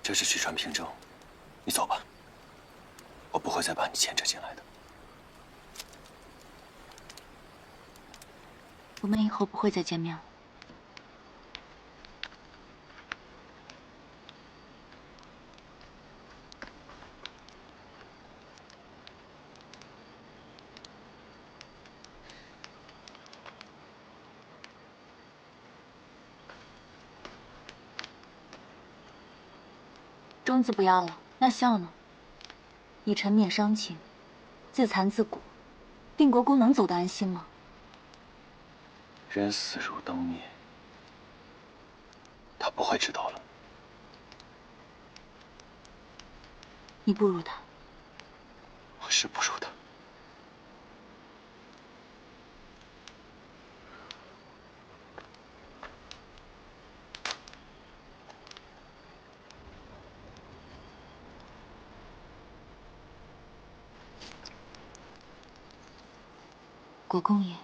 这是去传凭证，你走吧，我不会再把你牵扯进来的。我们以后不会再见面了。钟子不要了，那笑呢？你沉湎伤情，自残自蛊，定国公能走得安心吗？人死如灯灭，他不会知道了。你不如他。我是不如他。国公爷，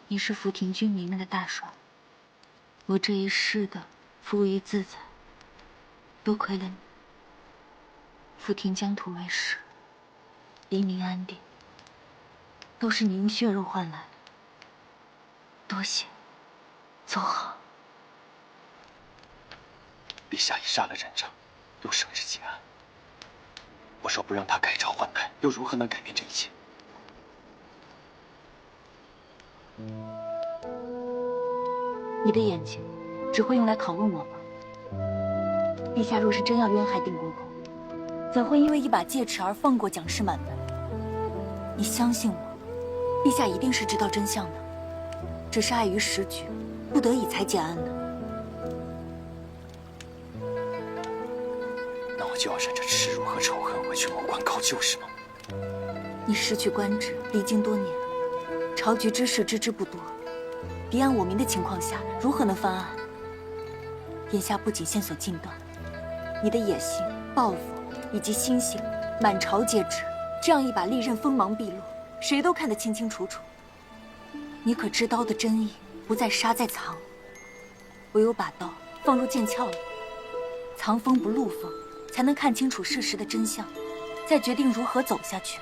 你是福庭军民们的大帅，我这一世的富裕自在，多亏了你。福庭疆土为食，黎民安定，都是你用血肉换来的。多谢，走好。陛下已杀了人渣，又绳之结案。我说不让他改朝换代，又如何能改变这一切？你的眼睛只会用来拷问我吗？陛下若是真要冤害定国公，怎会因为一把戒尺而放过蒋氏满门？你相信我，陛下一定是知道真相的，只是碍于时局，不得已才结案的。那我就要忍着耻辱和仇恨回去谋官高就，是吗？你失去官职，离京多年，朝局之事知之不多，敌暗我明的情况下，如何能翻案？眼下不仅线索尽断，你的野心、抱负以及心性，满朝皆知。这样一把利刃锋芒毕露，谁都看得清清楚楚。你可知刀的真意不在杀，在藏。唯有把刀放入剑鞘里，藏锋不露锋，才能看清楚事实的真相，再决定如何走下去。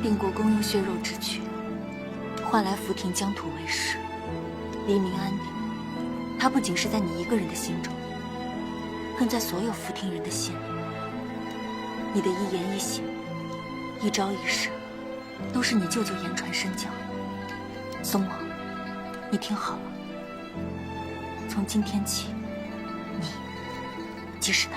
定国公用血肉之躯换来福庭疆土为食，黎民安定。他不仅是在你一个人的心中，更在所有福庭人的心里。你的一言一行、一招一式，都是你舅舅言传身教。松王，你听好了，从今天起，你即是他。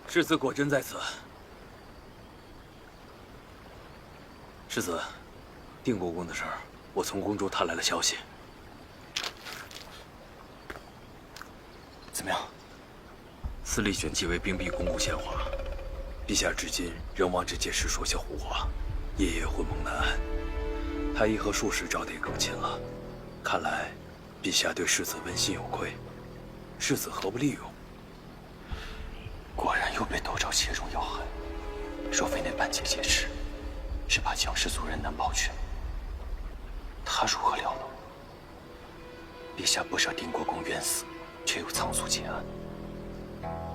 世子果真在此。世子，定国公的事儿，我从宫中探来了消息。怎么样？司隶选其为兵弼公公献华，陛下至今仍望这件事说些胡话，夜夜魂梦难安。太医和术士找得也更勤了，看来陛下对世子问心有愧，世子何不利用？果然又被窦昭切中要害。若非那半截戒尺，只怕蒋氏族人难保全。他如何了了？陛下不舍定国公冤死，却又仓促结案，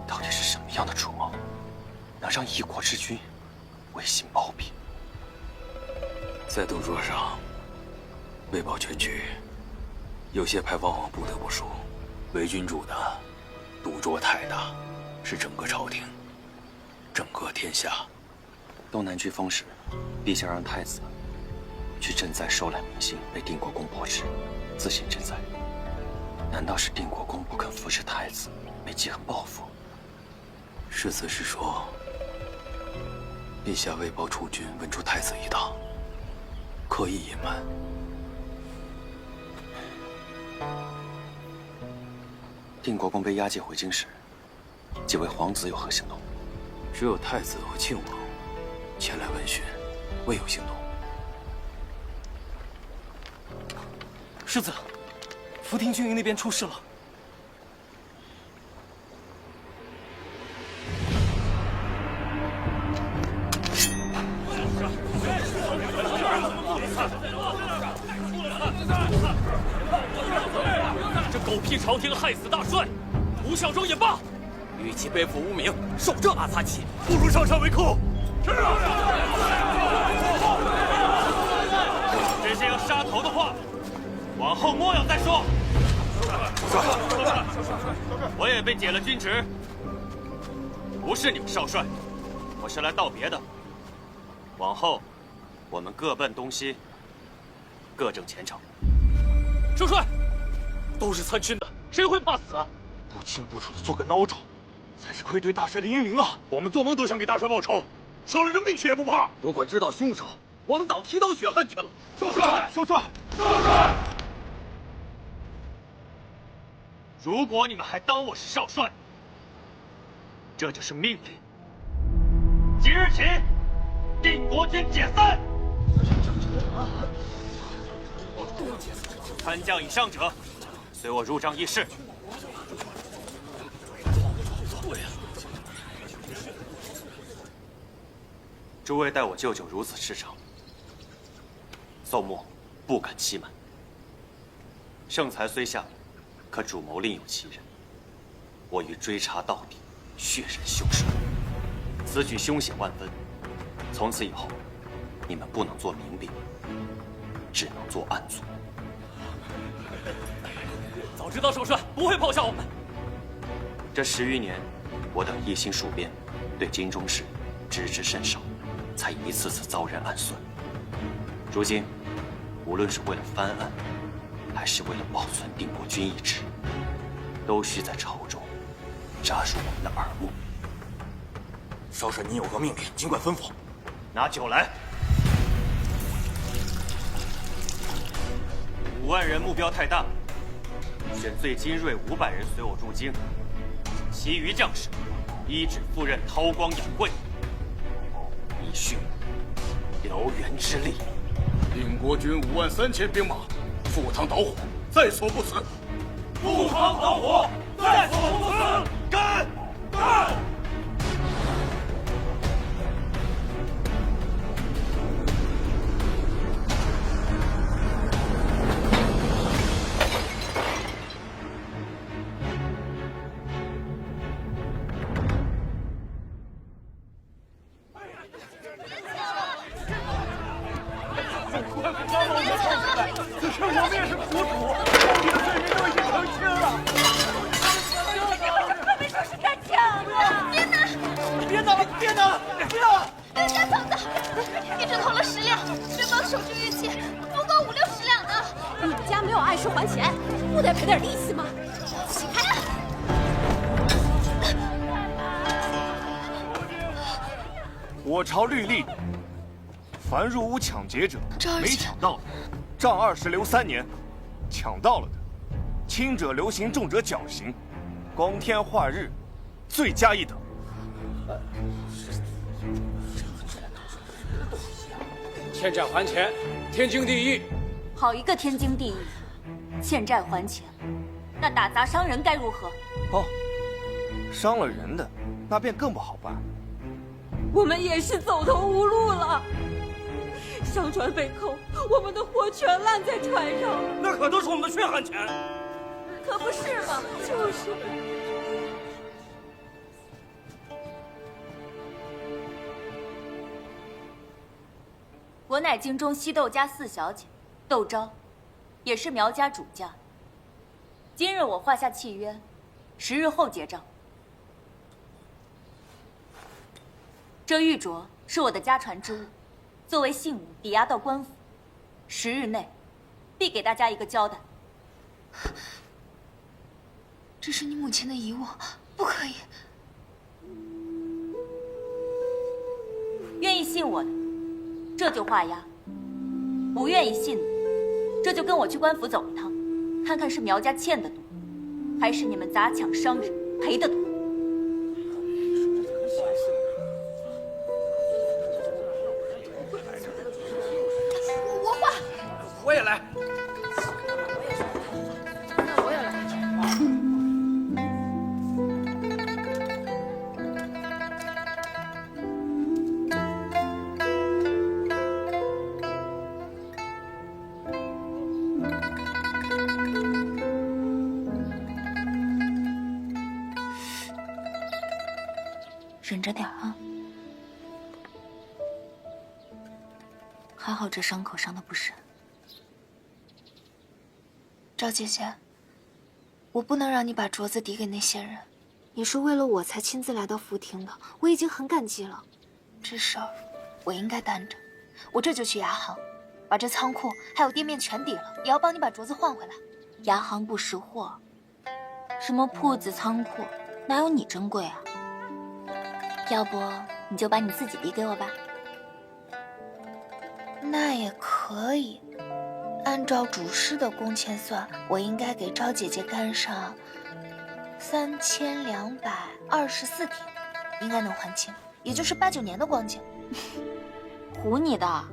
到底是什么样的主谋，能让一国之君违心包庇？在董桌上，为保全局，有些派往往不得不说，为君主的赌桌太大。是整个朝廷，整个天下。东南居封时，陛下让太子去赈灾收揽民心，被定国公驳斥，自行赈灾。难道是定国公不肯扶持太子，没记恨报复？世子是说，陛下为报储君问出太子一道，刻意隐瞒。定国公被押解回京时，几位皇子有何行动？只有太子和庆王前来问询，未有行动。世子，福亭军营那边出事了。这狗屁朝廷害死大帅，吴孝周也罢，与其背负污名，受这阿擦气，不如上山为寇。是啊。这些要杀头的话，往后莫要再说。我也被解了军职，不是你们少帅，我是来道别的。往后，我们各奔东西，各挣前程。少帅，都是参军的，谁会怕死啊？不清不楚的做个孬种，才是愧对大帅的英明啊！我们做梦都想给大帅报仇，伤了人命去也不怕。如果知道凶手，我们早提刀雪恨去了。少帅，少帅，少帅！如果你们还当我是少帅，这就是命令。即日起，定国军解散。参将以上者，随我入帐议事。诸位待我舅舅如此赤诚，宋末不敢欺瞒。圣裁虽下，可主谋另有其人，我欲追查到底，血染凶手。此举凶险万分，从此以后，你们不能做明兵，只能做暗卒。早知道少帅不会抛下我们。这10余年，我等一心戍边，对京中事知之甚少，才一次次遭人暗算。如今，无论是为了翻案，还是为了保存定国军意志，都需在朝中扎入我们的耳目。少帅，您有何命令，尽管吩咐。拿酒来。5万人目标太大，选最精锐500人随我入京，其余将士依旨赴任韬光养晦，以恤燎原之力。定国军53000兵马，赴汤蹈火，在所不辞。赴汤蹈火，在所不辞。干！干！我朝律例，凡入屋抢劫者，没抢到的，杖20留3年；抢到了的，轻者流刑，重者绞刑，光天化日，罪加一等。欠债还钱，天经地义。好一个天经地义！欠债还钱，那打砸伤人该如何？哦，伤了人的，那便更不好办。我们也是走投无路了，商船被扣，我们的货全烂在船上。那可都是我们的血汗钱。可不是嘛，就是。我乃京中西窦家4小姐，窦昭，也是苗家主家。今日我画下契约，10日后结账。这玉镯是我的家传之物，作为信物抵押到官府，10日内必给大家一个交代。这是你母亲的遗物，不可以。信我的，这就画押；不愿意信的，这就跟我去官府走一趟，看看是苗家欠的多，还是你们砸抢伤人赔的多。我画，我也来。忍着点啊！还好这伤口伤得不深。赵姐姐，我不能让你把镯子抵给那些人。你是为了我才亲自来到福亭的，我已经很感激了。这事儿我应该担着，我这就去牙行，把这仓库还有店面全抵了，也要帮你把镯子换回来。牙行不识货，什么铺子仓库，哪有你珍贵啊？要不你就把你自己抵给我吧。那也可以，按照主事的工钱算，我应该给赵姐姐干上3224天，应该能还清，也就是8、9年的光景。唬你的！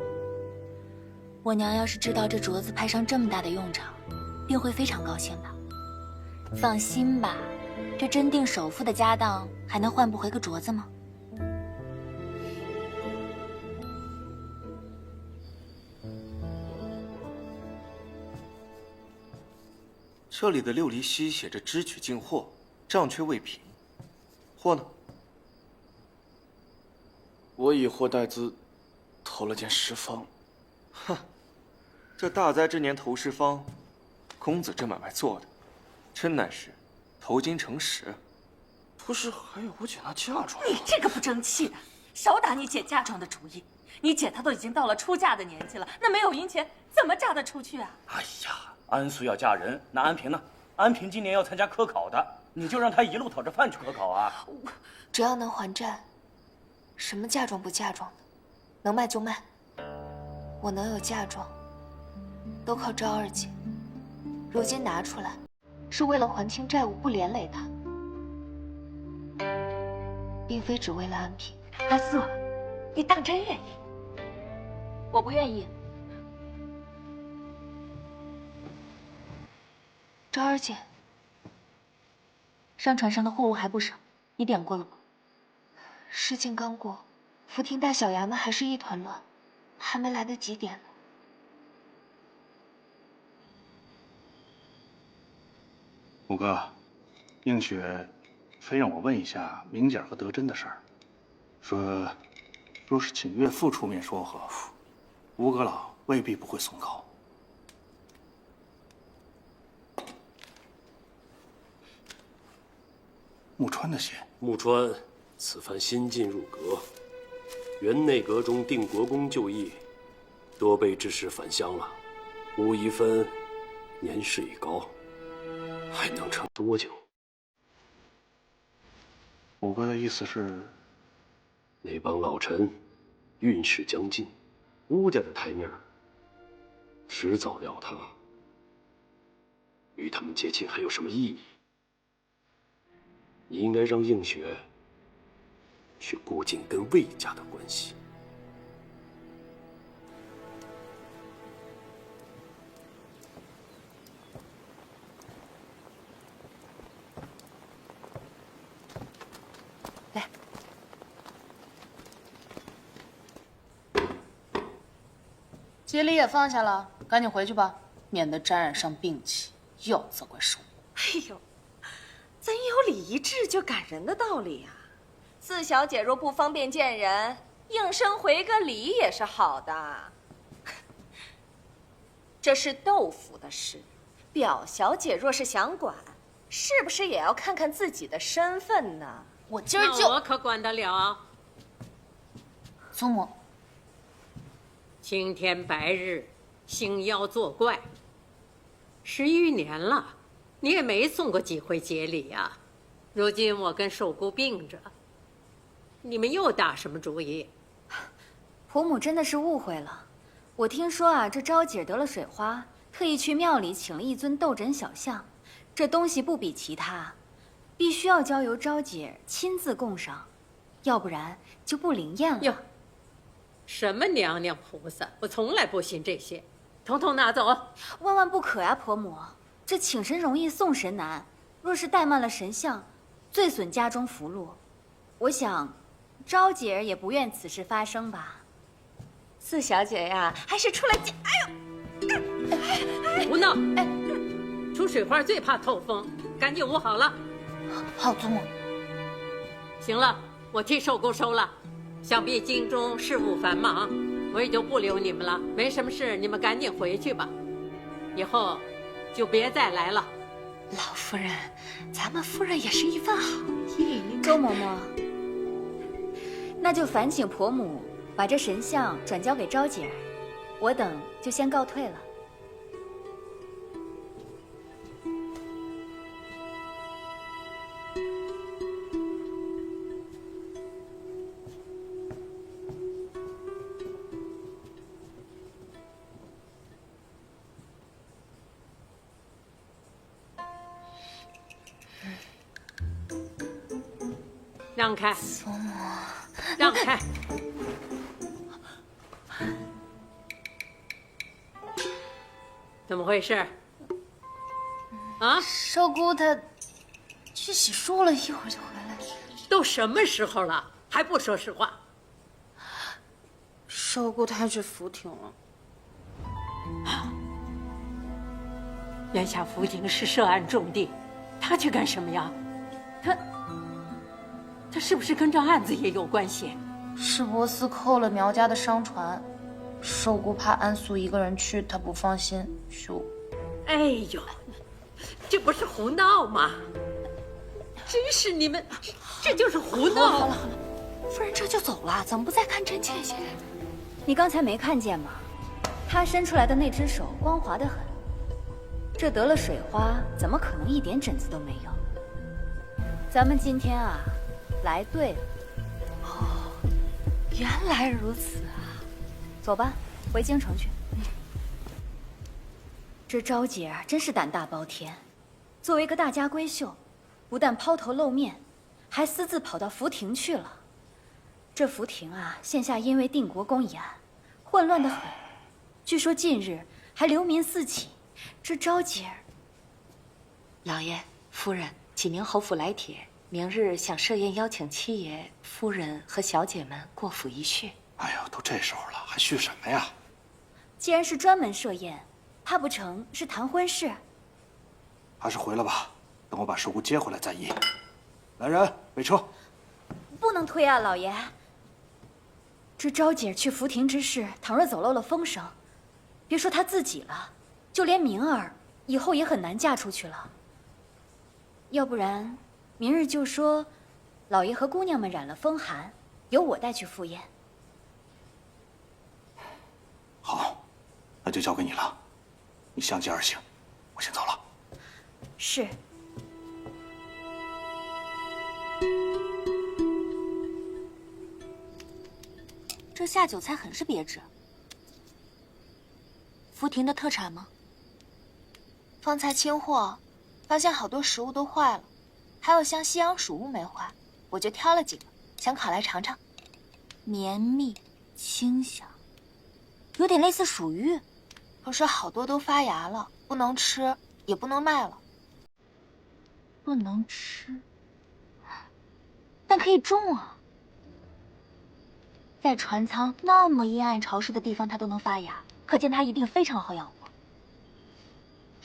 我娘要是知道这镯子派上这么大的用场，定会非常高兴的。放心吧，这真定首付的家当还能换不回个镯子吗？这里的六厘息写着支取进货，账却未平，货呢？我以货代资，投了件十方。哼，这大灾之年投十方，公子这买卖做的，真乃是投金成石。不是还有我姐那嫁妆？你这个不争气的，少打你姐嫁妆的主意。你姐她都已经到了出嫁的年纪了，那没有银钱怎么嫁得出去啊？哎呀，安素要嫁人，那安平呢？安平今年要参加科考的，你就让她一路讨着饭去科考啊！只要能还债，什么嫁妆不嫁妆的，能卖就卖。我能有嫁妆，都靠赵二姐。如今拿出来，是为了还清债务，不连累她，并非只为了安平。安素，你当真愿意？我不愿意。赵二姐，上船上的货物还不少，你点过了吗？事情刚过，福亭大小衙门还是一团乱，还没来得及点呢。五哥，映雪非让我问一下明姐和德珍的事儿，说是请岳父出面说和，吴阁老未必不会松口。木川的信。木川此番新进入阁，原内阁中定国公就义，多被致使返乡了。吴一芬年事已高，还能撑多久？五哥的意思是，那帮老臣运势将尽，吴家的台面迟早要塌，与他们结亲还有什么意义？你应该让映雪去顾紧跟魏家的关系。来，接力也放下了，赶紧回去吧，免得沾染上病气，又要责怪寿。哎呦，怎有礼仪制就赶人的道理呀？四小姐若不方便见人，应声回个礼也是好的。这是窦府的事，表小姐若是想管，是不是也要看看自己的身份呢？我今儿就……我可管得了。祖母，青天白日，星耀作怪，10余年了，你也没送过几回节礼呀。如今我跟寿姑病着，你们又打什么主意？婆母真的是误会了。我听说啊，这昭姐得了水花，特意去庙里请了一尊斗枕小像，这东西不比其他，必须要交由昭姐亲自供上，要不然就不灵验了。哟，什么娘娘菩萨，我从来不信这些，统统拿走。万万不可呀，婆母，这请神容易送神难，若是怠慢了神像，最损家中福禄。我想，昭姐儿也不愿此事发生吧。四小姐呀，还是出来见。胡闹！哎，出水花最怕透风，赶紧捂好了。好，祖母。行了，我替寿姑收了。想必京中事务繁忙，我也就不留你们了。没什么事，你们赶紧回去吧。以后就别再来了。老夫人，咱们夫人也是一份好意。周嬷嬷，那就烦请婆母把这神像转交给昭姐儿，我等就先告退了。让开！祖母，让开！怎么回事？啊？寿姑她去洗漱了，一会儿就回来了。都什么时候了，还不说实话？寿姑她去福亭了。眼下福亭是涉案重地，她去干什么呀？他是不是跟这案子也有关系？市舶司扣了苗家的商船，寿姑怕安素一个人去，她不放心，就……哎呦，这不是胡闹吗？真是你们，这就是胡闹！好了，夫人这就走了，怎么不再看真切些？你刚才没看见吗？他伸出来的那只手光滑得很，这得了水花，怎么可能一点疹子都没有？咱们今天啊。来对了，哦，原来如此啊！走吧，回京城去。这昭姐啊，真是胆大包天。作为一个大家闺秀，不但抛头露面，还私自跑到福亭去了。这福亭啊，现下因为定国公一案，混乱得很。据说近日还流民四起。这昭姐儿，老爷、夫人，启宁侯府来帖。明日想设宴邀请七爷、夫人和小姐们过府一叙。哎呦，都这时候了，还叙什么呀？既然是专门设宴，怕不成是谈婚事？还是回来吧，等我把寿姑接回来再议。来人，备车。不能推啊，老爷。这昭姐去福亭之事，倘若走漏了风声，别说她自己了，就连明儿以后也很难嫁出去了。要不然。明日就说，老爷和姑娘们染了风寒，由我带去赴宴。好，那就交给你了，你相继而行，我先走了。是。这下酒菜很是别致。福亭的特产吗？方才清货，发现好多食物都坏了。还有像西洋薯物没坏，我就挑了几个，想烤来尝尝。绵密清香，有点类似薯芋，可是好多都发芽了，不能吃，也不能卖了。不能吃，但可以种啊。在船舱那么阴暗潮湿的地方，它都能发芽，可见它一定非常好养活。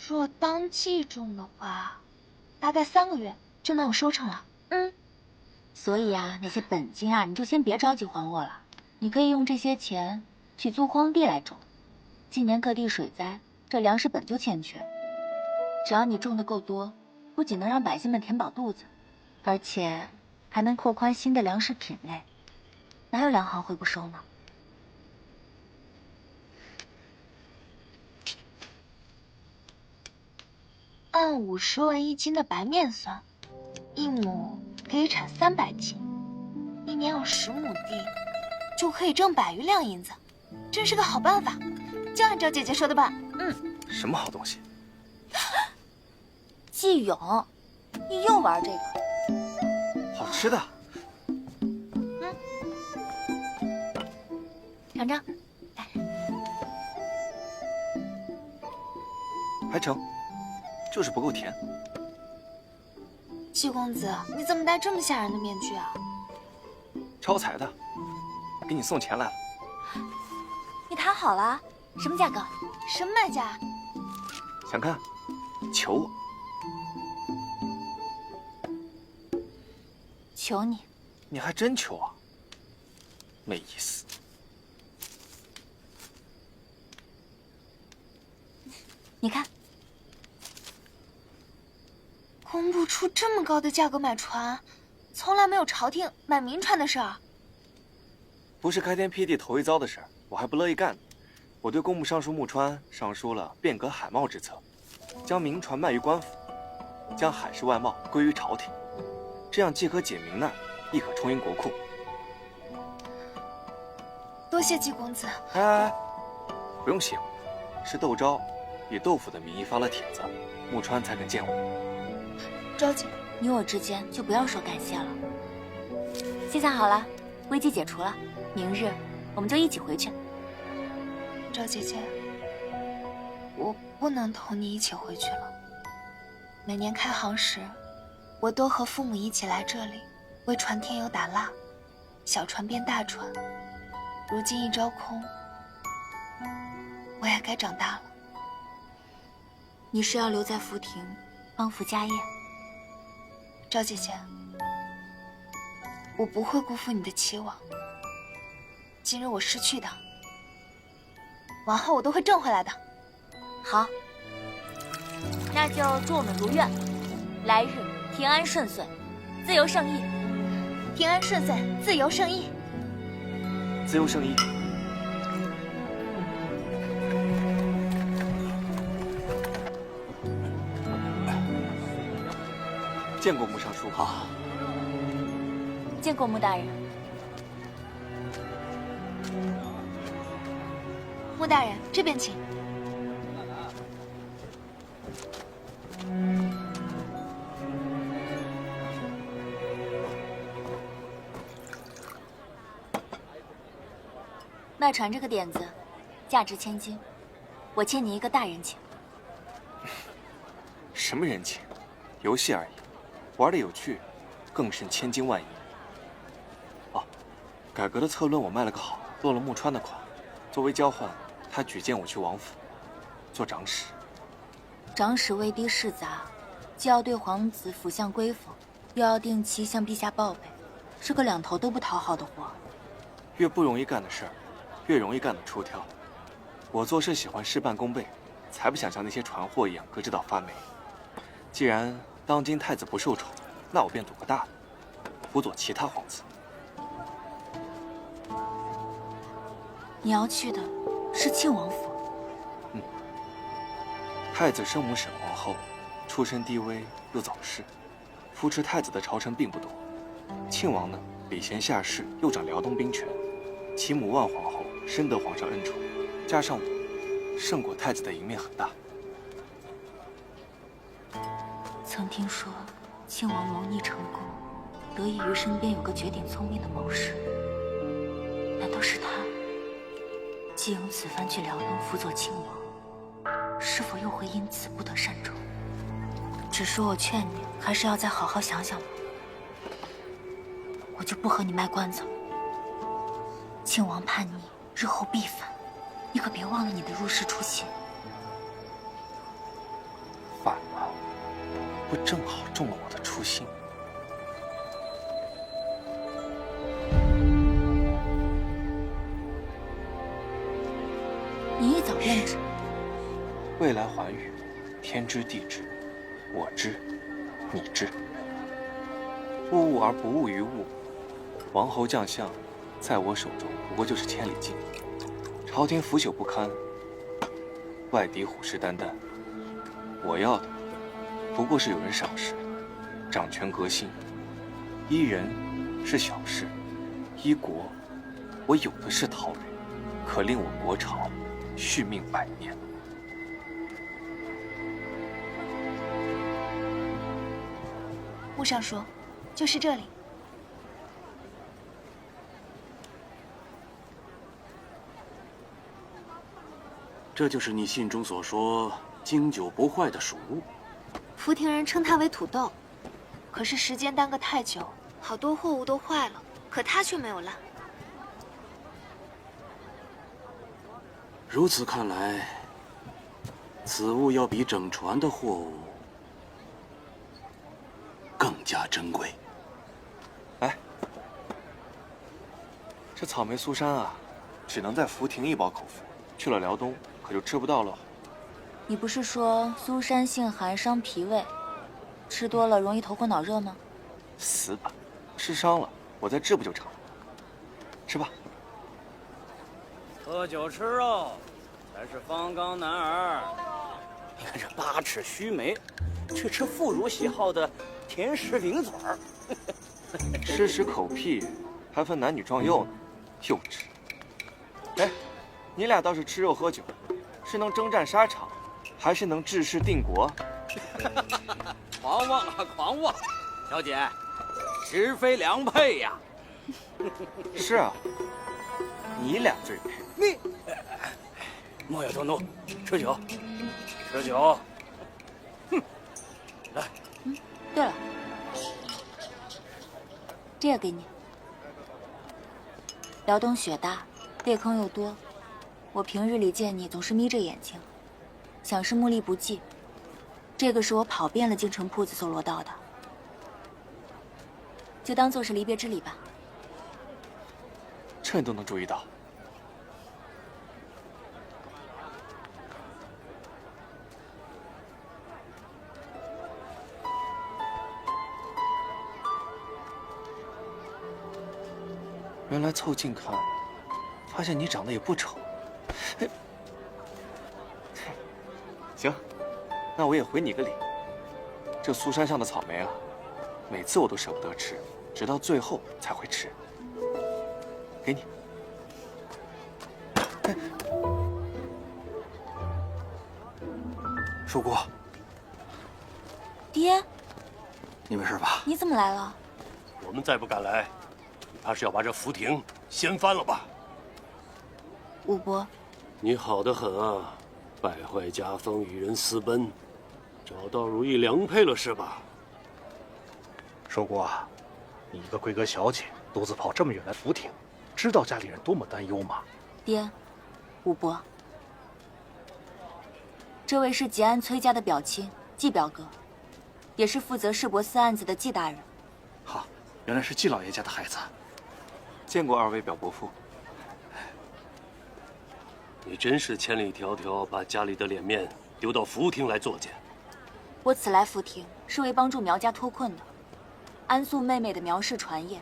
若当季种的话，大概3个月。就能有收成了。所以啊，那些本金啊，你就先别着急还我了。你可以用这些钱去租荒地来种。今年各地水灾，这粮食本就欠缺。只要你种的够多，不仅能让百姓们填饱肚子，而且还能扩宽新的粮食品类。哪有粮行会不收呢？按50文1斤的白面算。1亩可以产300斤，1年有10亩地，就可以挣100余两银子，真是个好办法。就按照姐姐说的办。什么好东西？季勇，你又玩这个？好吃的。尝尝，来，还成，就是不够甜。季公子，你怎么戴这么吓人的面具啊？招财的，给你送钱来了。你谈好了？什么价格？什么买家？想看？求我。求你。你还真求啊？没意思。你看，公布出这么高的价格买船，从来没有朝廷买民船的事儿。不是开天辟地头一遭的事儿，我还不乐意干呢。我对工部尚书穆川上书了变革海贸之策，将民船卖于官府，将海事外贸归于朝廷，这样既可解民难，亦可充盈国库。多谢季公子。哎，不用谢我，是窦昭以窦府的名义发了帖子，穆川才肯见我。昭姐，你我之间就不要说感谢了。现在好了，危机解除了，明日我们就一起回去。赵姐姐，我不能同你一起回去了。每年开航时，我都和父母一起来这里为船添油打蜡，小船变大船。如今一招空，我也该长大了。你是要留在福亭帮扶家业？赵姐姐，我不会辜负你的期望。今日我失去的，往后我都会挣回来的。好，那就祝我们如愿，来日平安顺遂，自由胜意。平安顺遂，自由胜意。自由胜意。见过穆尚书。好。见过穆大人。穆大人，这边请。卖船这个点子，价值千金，我欠你一个大人情。什么人情？游戏而已，玩的有趣，更胜千金万银。哦，改革的策论我卖了个好，落了穆川的款。作为交换，他举荐我去王府做长史。长史威逼世杂，既要对皇子辅相归奉，又要定期向陛下报备，是个两头都不讨好的活。越不容易干的事儿，越容易干得出挑。我做事喜欢事半功倍，才不想像那些船货一样搁置到发霉。既然当今太子不受宠，那我便赌个大的，辅佐其他皇子。你要去的是庆王府。太子生母沈皇后，出身低微又早逝，扶持太子的朝臣并不多。庆王呢，礼贤下士，又掌辽东兵权，其母万皇后深得皇上恩宠，加上我，胜过太子的赢面很大。曾听说庆王谋逆成功，得益于身边有个绝顶聪明的谋士。难道是他？季勇此番去辽东辅佐庆王，是否又会因此不得善终？只是我劝你，还是要再好好想想吧。我就不和你卖关子了。庆王叛逆，日后必反，你可别忘了你的入世初心。反了，不正好中了我的初心？你一早便知。未来寰宇，天知地知，我知，你知。物物而不物于物，王侯将相，在我手中不过就是千里镜。朝廷腐朽不堪，外敌虎视眈眈。我要的不过是有人赏识，掌权革新。依人是小事，依国我有的是桃蕊，可令我国朝续命100年。穆尚书，就是这里。这就是你信中所说经久不坏的蜀物。福亭人称它为土豆，可是时间耽搁太久，好多货物都坏了，可它却没有烂。如此看来，此物要比整船的货物更加珍贵。哎，这草莓酥山啊，只能在福亭一饱口福，去了辽东可就吃不到了。你不是说苏山性寒，伤脾胃，吃多了容易头昏脑热吗？死板，吃伤了我再治不就成了？吃吧。喝酒吃肉，才是方刚男儿。你看这8尺须眉，却吃妇孺喜好的甜食零嘴儿。吃食口屁，还分男女壮幼呢，幼稚。哎，你俩倒是吃肉喝酒，是能征战沙场，还是能治世定国？狂妄啊，狂妄！小姐，实非良配呀。是啊，你俩最配。你莫要动怒，吃酒，吃酒。哼，来。对了，这个给你。辽东雪大，裂坑又多，我平日里见你总是眯着眼睛，想是目力不济。这个是我跑遍了京城铺子搜罗到的，就当做是离别之礼吧。这你都能注意到？原来凑近看，发现你长得也不丑。行，那我也回你个礼。这苏山上的草莓啊，每次我都舍不得吃，直到最后才会吃。给你。叔姑，爹，你没事吧？你怎么来了？我们再不赶来，你怕是要把这福亭掀翻了吧？武伯，你好得很啊，败坏家风，与人私奔，找到如意良配了是吧？叔姑啊，你一个贵阁小姐，独自跑这么远来福亭，知道家里人多么担忧吗？爹，武伯，这位是吉安崔家的表亲季表哥，也是负责市舶司案子的季大人。哈，原来是季老爷家的孩子。见过2位表伯父。你真是千里迢迢把家里的脸面丢到福亭来作践。我此来福亭是为帮助苗家脱困的，安素妹妹的苗氏传业，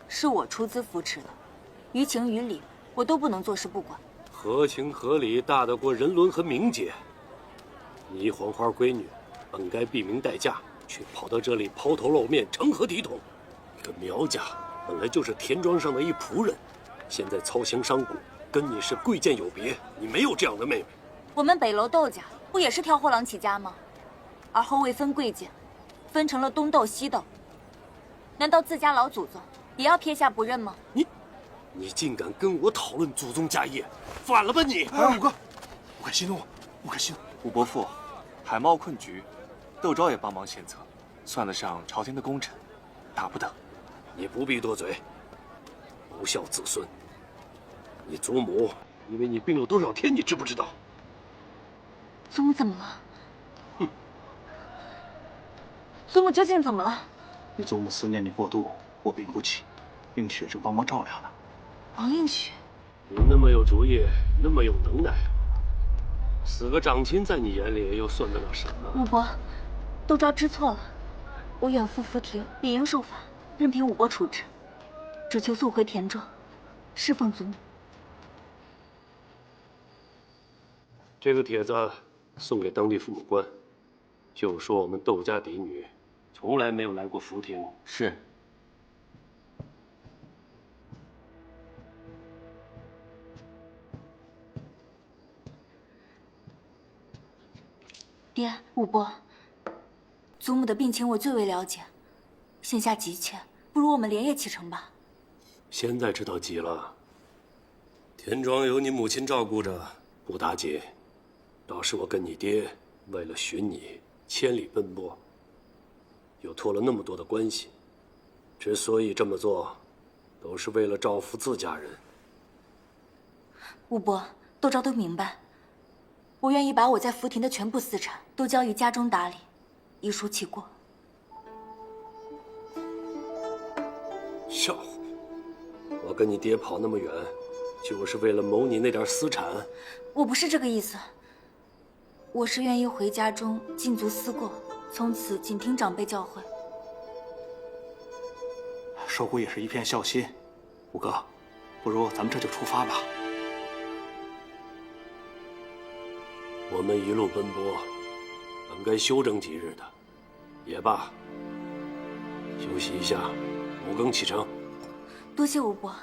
是我出资扶持的，于情于理我都不能坐视不管。合情合理大得过人伦和名节。你黄花闺女，本该避名待嫁，却跑到这里抛头露面，成何体统？这苗家本来就是田庄上的一仆人，现在操行商贾，跟你是贵贱有别。你没有这样的妹妹。我们北楼窦家不也是挑货郎起家吗？而后未分贵贱，分成了东窦西窦。难道自家老祖宗也要撇下不认吗？你竟敢跟我讨论祖宗家业，反了吧你！哎，武哥，不可息怒，不可息怒。武伯父，海贸困局，窦昭也帮忙献策，算得上朝廷的功臣，打不得。你不必多嘴，不孝子孙。你祖母因为你病了多少天，你知不知道？祖母怎么了？祖母究竟怎么了？你祖母思念你过度，卧病不起，映雪正帮忙照料呢。王映雪，你那么有主意，那么有能耐，死个长亲在你眼里又算得了什么？武伯，窦昭知错了，我远赴福亭，理应受罚，任凭武伯处置，只求速回田庄，侍奉祖母。这个帖子送给当地父母官，就说我们窦家嫡女从来没有来过福亭。是。爹，武伯，祖母的病情我最为了解，现下急切，不如我们连夜启程吧。现在知道急了。田庄有你母亲照顾着，不打紧。倒是我跟你爹为了寻你，千里奔波，又托了那么多的关系。之所以这么做，都是为了照拂自家人。武伯，窦昭都明白。我愿意把我在福亭的全部私产都交于家中打理，遗书其过。笑话！我跟你爹跑那么远，就是为了谋你那点私产？我不是这个意思。我是愿意回家中尽足思过，从此谨听长辈教诲。寿姑也是一片孝心，五哥，不如咱们这就出发吧。我们一路奔波，本该休整几日的，也罢。休息一下，5更启程。多谢武伯。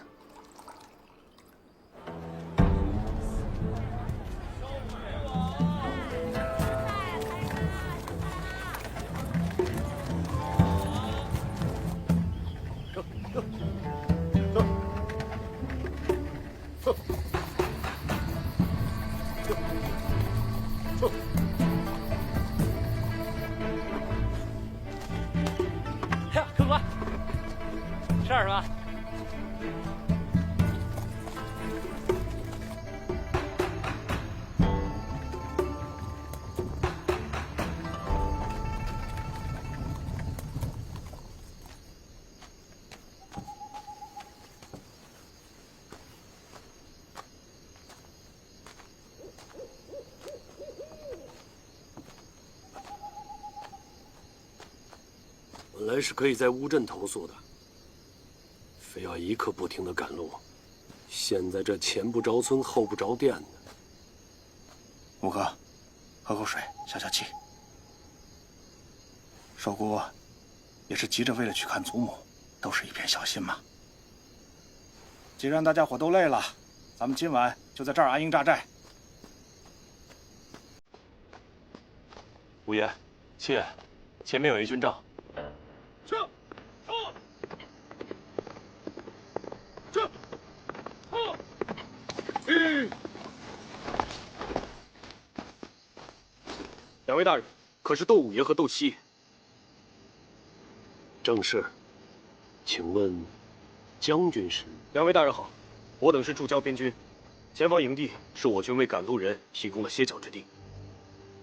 客官，这儿是吧？本来是可以在乌镇投宿的，非要一刻不停的赶路，现在这前不着村后不着店的。五哥，喝口水消消气。寿姑也是急着为了去看祖母，都是一片孝心嘛。既然大家伙都累了，咱们今晚就在这儿安营扎寨。五爷，妾，前面有一军帐。两位大人，可是窦五爷和窦七爷？正是。请问，将军是？两位大人好，我等是驻交边军，前方营地是我军为赶路人提供了歇脚之地。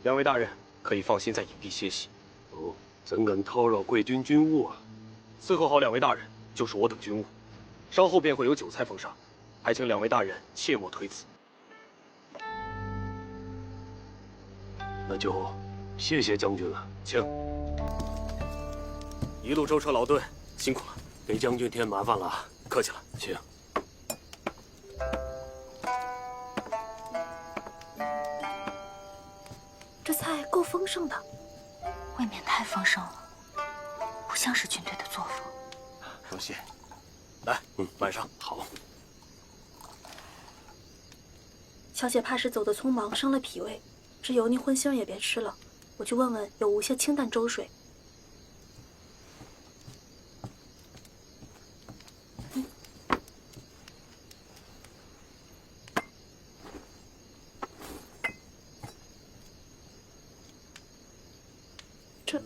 两位大人可以放心在营地歇息。哦，怎敢叨扰贵军军务啊？伺候好两位大人就是我等军务，稍后便会有酒菜奉上，还请两位大人切莫推辞。那就谢谢将军了，请。一路舟车劳顿，辛苦了，给将军添麻烦了。客气了，请。这菜够丰盛的，未免太丰盛了，不像是军队的作风。多谢。来，晚上好。小姐怕是走得匆忙，伤了脾胃。这油腻荤腥也别吃了，我去问问有无些清淡粥水。这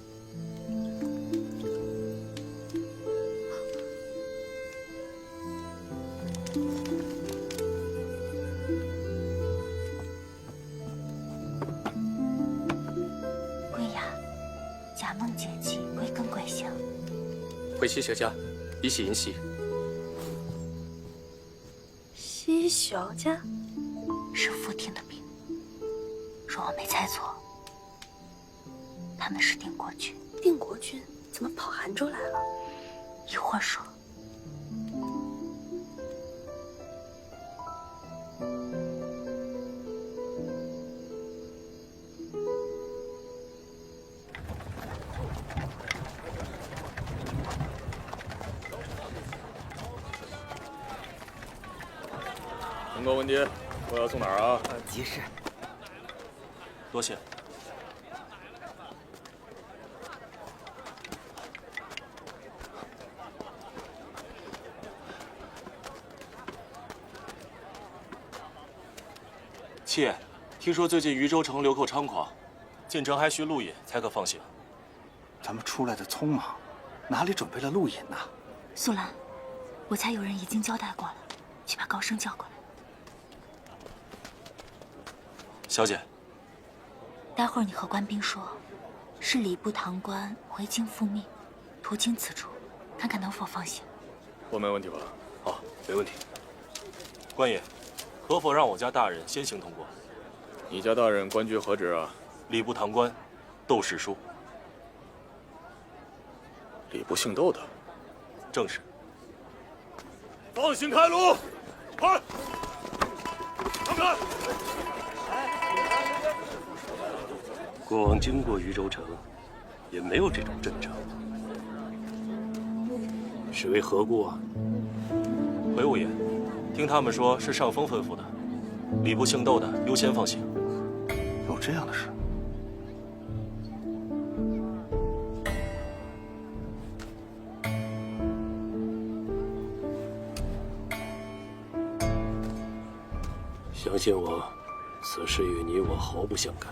假梦节气，贵庚贵姓？回西学家，以喜迎喜。西小家是福亭的兵，若我没猜错，他们是定国军。定国军怎么跑韩州来了？一会儿说。通告文牒，我要送哪儿啊？急事。多谢。妾，听说最近渝州城流寇猖狂，进城还需路引才可放行。咱们出来的匆忙，哪里准备了路引呢？素兰，我猜有人已经交代过了，去把高升叫过来。小姐，待会儿你和官兵说，是礼部堂官回京复命，途经此处，看看能否放行。我没问题吧？好，没问题。官爷，可否让我家大人先行通过？你家大人官爵何职啊？礼部堂官，窦世书。礼部姓窦的，正是。放行开路，快！让开！过往经过渝州城，也没有这种阵仗，是为何故啊？回吾爷，听他们说是上峰吩咐的，礼部姓窦的优先放行。有这样的事？相信我，此事与你我毫不相干。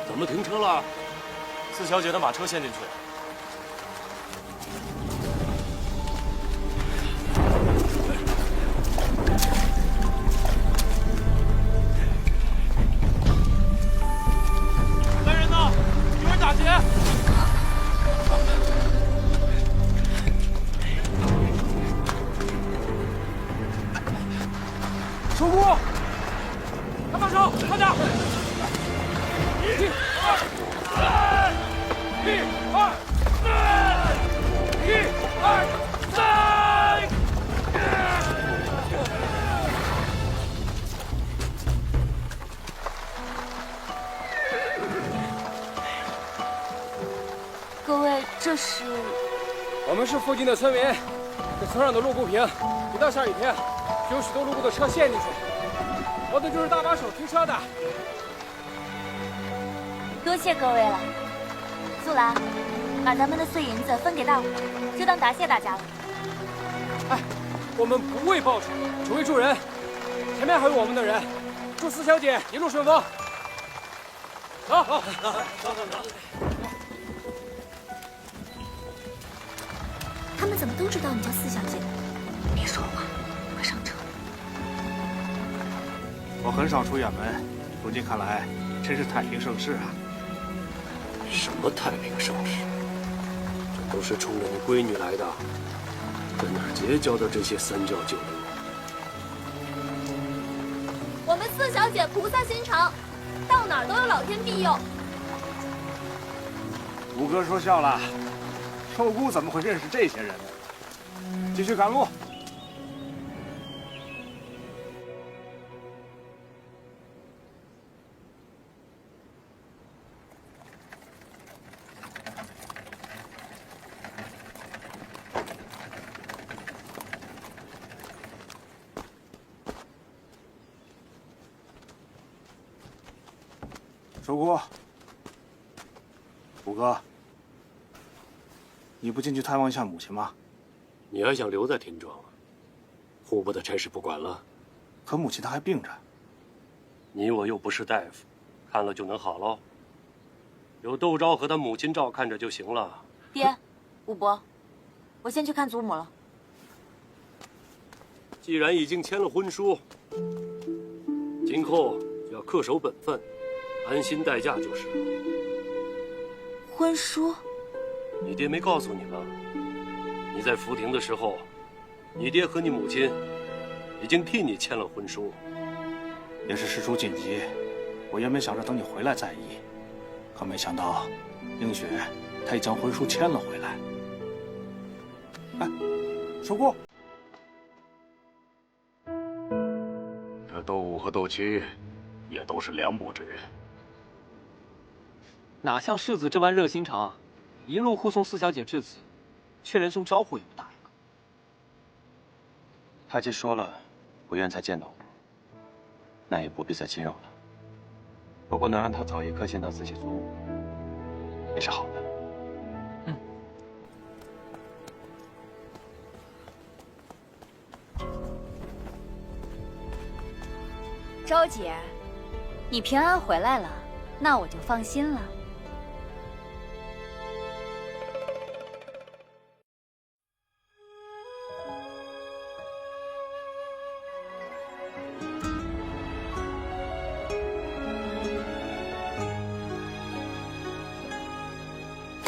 怎么停车了？四小姐的马车先进去。来人呐！有人打劫！守护！看把手，快点！一二三，一二三，一二三。各位，这是？我们是附近的村民，这村上的路不平，一到下雨天，就有许多路过的车陷进去。我等就是搭把手停车的。多谢各位了。素兰，把咱们的碎银子分给大伙，就当答谢大家了。哎，我们不为报酬，只为助人。前面还有我们的人，祝四小姐一路顺风。走走走。他们怎么都知道你叫四小姐？别说话，快上车。我很少出远门，如今看来真是太平盛世啊！什么太平盛世？这都是冲着你闺女来的，在哪儿结交的这些三教九流？我们四小姐菩萨心肠，到哪儿都有老天庇佑。吴哥说笑了，臭姑怎么会认识这些人呢？继续赶路。守姑，五哥，你不进去探望一下母亲吗？你还想留在田庄？户部的差事不管了。可母亲她还病着。你我又不是大夫，看了就能好喽？有窦昭和他母亲照看着就行了。爹，武伯，我先去看祖母了。既然已经签了婚书，今后就要恪守本分，安心待嫁就是。婚书，你爹没告诉你吗？你在福亭的时候，你爹和你母亲已经替你签了婚书。也是事出紧急，我原本想着等你回来再议，可没想到，映雪她已将婚书签了回来。哎，守顾。这窦武和窦七，也都是良部之人。哪像世子这般热心肠，一路护送四小姐至此，却连声招呼也不打一个。他既说了不愿再见到我，那也不必再惊扰了。不过能让他早一刻见到自己祖母，也是好的。周姐，你平安回来了，那我就放心了。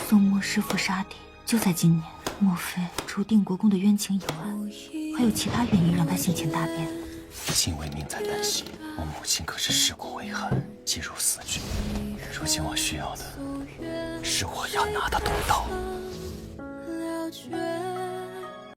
宋墨弑父杀弟，就在今年。莫非除定国公的冤情以外，还有其他原因让他性情大变？亲为命在旦夕，我母亲可是尸骨未寒，进入死局。如今我需要的是我要拿的东道。